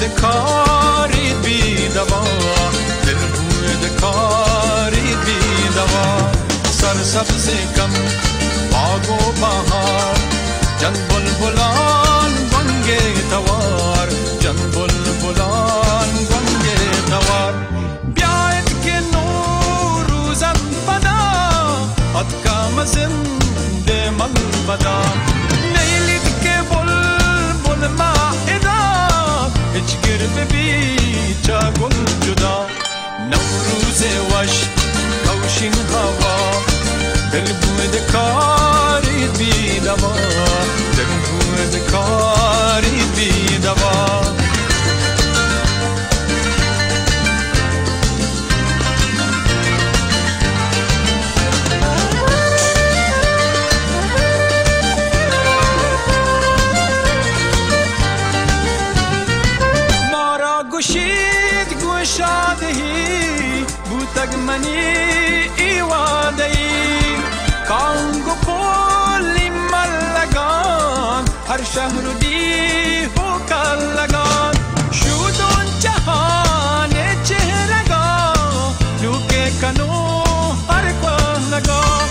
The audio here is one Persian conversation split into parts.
کاری بی دوا دل بود کاری بی دوا سرسبز کم باغ و بهار جن بلبلان گنگ توار جن بلبلان گنگ توار بیاید که نوروزن بدا حد کام زنده من بدا نیلید که بلبل ماهدا هجگر ببی چا گل جدا نوروز وش کوشین هوا دل بود کاری بی دوا دل بود کاری بی دوا مارا گوشید گوشادهی بودگ منی ایوادهی کانگو پولی ملگان هر شهر دی هو کلگان شودون جهان چهرگان لوکه کنو هر کوهنگان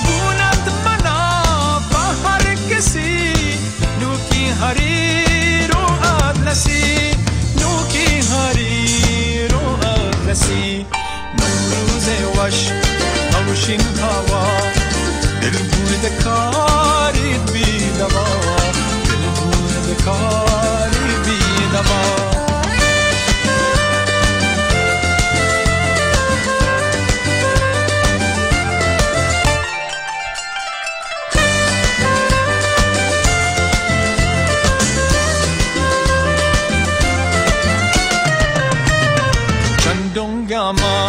بوند منا با هر کسی لوکی هری رو ادلسی لوکی هری رو ادلسی نوروز وش نوشین هوا دل بود کاری بی دوا دل بود کاری بی دوا چندونگاما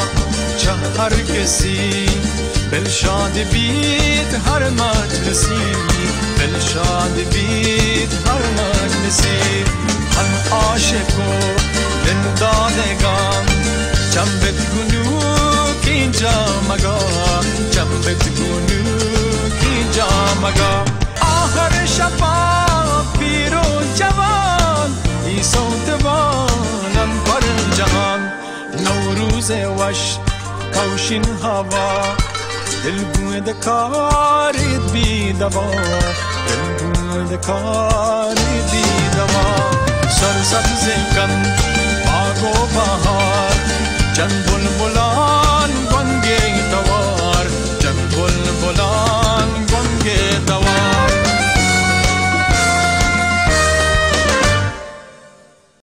چه هر کسی بلشاد بید هر مجلسی بلشاد بید هر مجلسی هم عاشق و دل دادگان جنبت گنو کی اینجا مگا جنبت گنو کی اینجا مگا آخر شفا پیر و جوان ای صوتوانم بر جهان نوروز وش کوشین هوا دل بود کاری بی دوا دل بود کاری بی دوا سرسبز کن باغ و بهار جن بلبلان